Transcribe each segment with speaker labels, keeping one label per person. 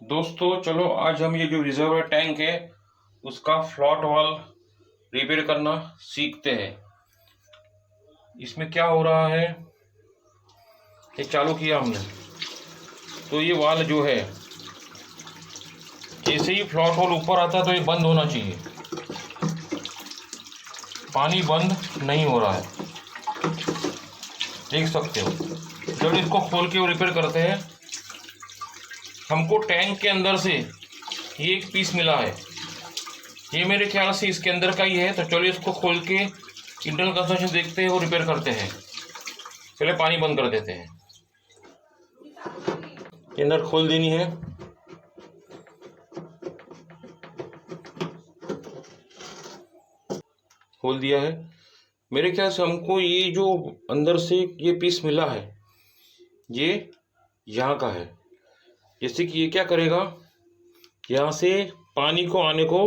Speaker 1: दोस्तों चलो आज हम ये जो रिजर्वायर टैंक है उसका फ्लॉट वाल रिपेयर करना सीखते हैं। इसमें क्या हो रहा है, ये चालू किया हमने तो ये वाल जो है जैसे ही फ्लॉट वाल ऊपर आता है तो ये बंद होना चाहिए। पानी बंद नहीं हो रहा है, देख सकते हो। जब इसको खोल के रिपेयर करते हैं हमको टैंक के अंदर से ये एक पीस मिला है, ये मेरे ख्याल से इसके अंदर का ही है। तो चलिए इसको खोल के इंटरनल कंस्ट्रक्शन देखते हैं और रिपेयर करते हैं। पहले पानी बंद कर देते हैं, ये नट खोल देनी है। खोल दिया है। मेरे ख्याल से हमको ये जो अंदर से ये पीस मिला है ये यहाँ का है। जैसे कि ये क्या करेगा, यहाँ से पानी को आने को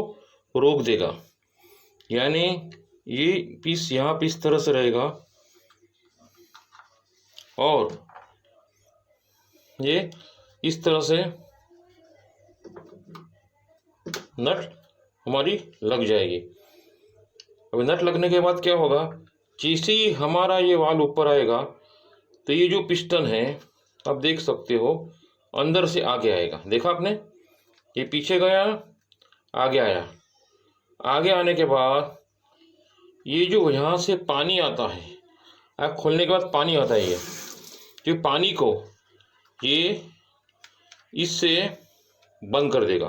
Speaker 1: रोक देगा, यानी ये पीस यहाँ पे इस तरह से रहेगा और ये इस तरह से नट हमारी लग जाएगी। अभी नट लगने के बाद क्या होगा, जैसे ही हमारा ये वाल ऊपर आएगा तो ये जो पिस्टन है आप देख सकते हो अंदर से आगे आएगा। देखा आपने, ये पीछे गया आगे आया, आगे आने के बाद ये जो यहाँ से पानी आता है, आग खोलने के बाद पानी आता है, ये जो पानी को ये इससे बंद कर देगा।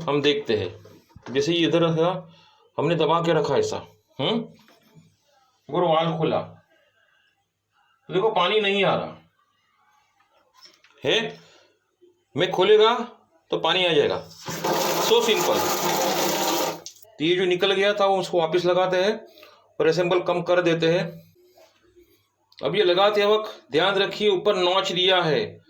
Speaker 1: हम देखते हैं जैसे ये इधर था हमने दबा के रखा ऐसा, और वाल खोला तो देखो पानी नहीं आ रहा है। मैं खोलेगा तो पानी आ जाएगा, सो सिंपल। तो ये जो निकल गया था वो उसको वापस लगाते हैं और असेंबल कम कर देते हैं। अब ये लगाते वक्त ध्यान रखिए ऊपर नॉच दिया है,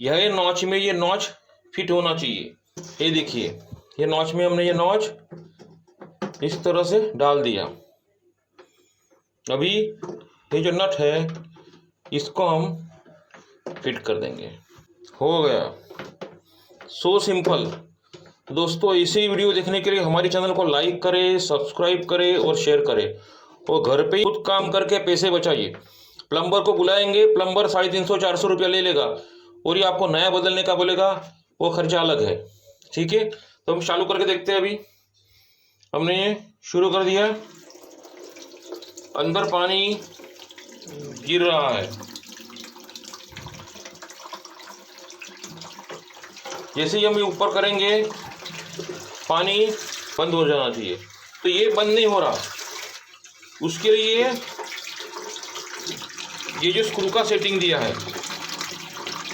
Speaker 1: यह नॉच में ये नॉच फिट होना चाहिए। ये देखिए ये नॉच में हमने ये नॉच इस तरह से डाल दिया। अभी ये जो नट है इसको हम फिट कर देंगे, हो गया। So simple. दोस्तों इसी वीडियो देखने के लिए हमारे चैनल को लाइक करें, सब्सक्राइब करें और शेयर करें, और घर पे खुद काम करके पैसे बचाइए। प्लम्बर को बुलाएंगे, प्लम्बर 350-400 रुपया ले लेगा और ये आपको नया बदलने का बोलेगा, वो खर्चा अलग है। ठीक है, तो हम चालू करके देखते हैं। अभी हमने ये शुरू कर दिया, अंदर पानी गिर रहा है। जैसे ही हम ये ऊपर करेंगे पानी बंद हो जाना चाहिए। तो ये बंद नहीं हो रहा, उसके लिए ये जो स्क्रू का सेटिंग दिया है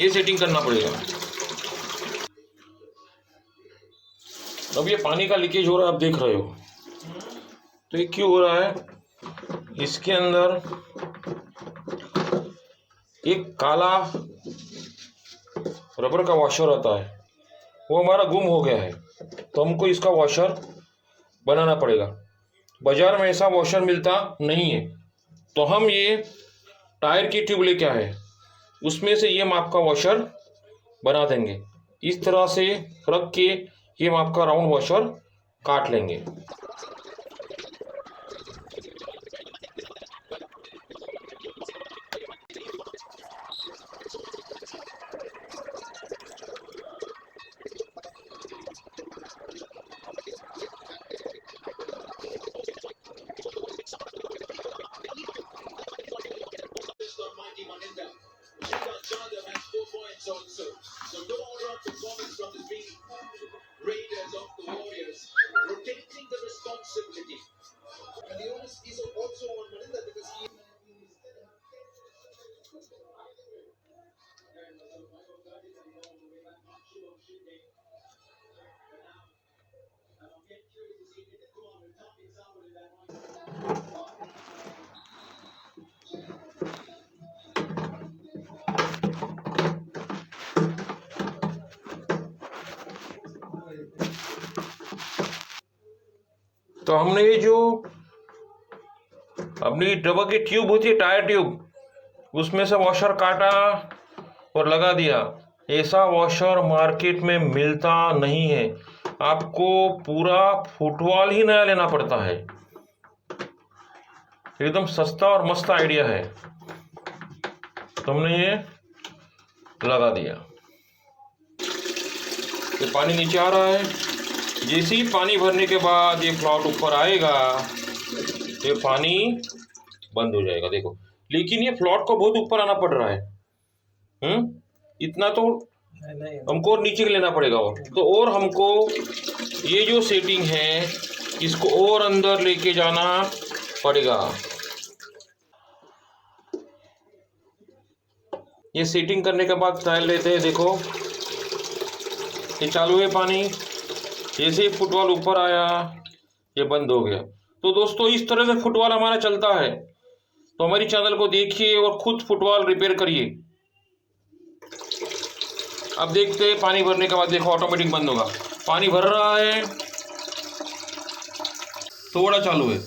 Speaker 1: ये सेटिंग करना पड़ेगा। अब ये पानी का लीकेज हो रहा है, आप देख रहे हो। तो ये क्यों हो रहा है, इसके अंदर एक काला रबर का वॉशर आता है, वो हमारा गुम हो गया है, तो हमको इसका वॉशर बनाना पड़ेगा। बाजार में ऐसा वॉशर मिलता नहीं है, तो हम ये टायर की ट्यूब लेके आए, उसमें से ये माप का वॉशर बना देंगे। इस तरह से रख के ये माप का राउंड वॉशर काट लेंगे। So no order of performance from the three Raiders of the Warriors, rotating the responsibility. And the onus is also on Maninda because he. तो हमने ये जो अपनी रबर की ट्यूब होती है, टायर ट्यूब, उसमें से वॉशर काटा और लगा दिया। ऐसा वॉशर मार्केट में मिलता नहीं है, आपको पूरा फुटवॉल ही नया लेना पड़ता है। एकदम सस्ता और मस्त आइडिया है। तुमने ये लगा दिया, ये पानी नीचे आ रहा है। जैसे ही पानी भरने के बाद ये फ्लॉट ऊपर आएगा, ये पानी बंद हो जाएगा। देखो, लेकिन ये फ्लॉट को बहुत ऊपर आना पड़ रहा है। इतना तो हमको और नीचे लेना पड़ेगा, और हमको ये जो सेटिंग है इसको और अंदर लेके जाना पड़ेगा। ये सेटिंग करने के बाद ट्रायल लेते हैं। देखो, ये चालू है पानी, जैसे ही फुटबॉल ऊपर आया ये बंद हो गया। तो दोस्तों, इस तरह से फुटबॉल हमारा चलता है। तो हमारी चैनल को देखिए और खुद फुटबॉल रिपेयर करिए। अब देखते हैं पानी भरने के बाद, देखो ऑटोमेटिक बंद होगा। पानी भर रहा है, थोड़ा चालू है,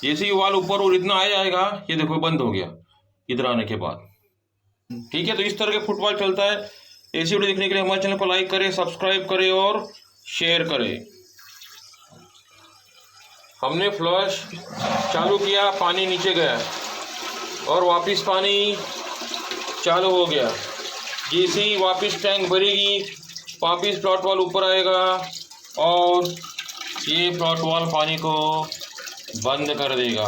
Speaker 1: जैसे ही वाल ऊपर और इतना आ जाएगा, ये देखो बंद हो गया इधर आने के बाद। ठीक है, तो इस तरह के फुटबॉल चलता है। ऐसी वीडियो देखने के लिए हमारे चैनल को लाइक करें, सब्सक्राइब करें और शेयर करें। हमने फ्लश चालू किया, पानी नीचे गया और वापस पानी चालू हो गया। जैसे ही वापस टैंक भरेगी, वापस फ्लॉट वॉल ऊपर आएगा और ये फ्लॉट वॉल पानी को बंद कर देगा।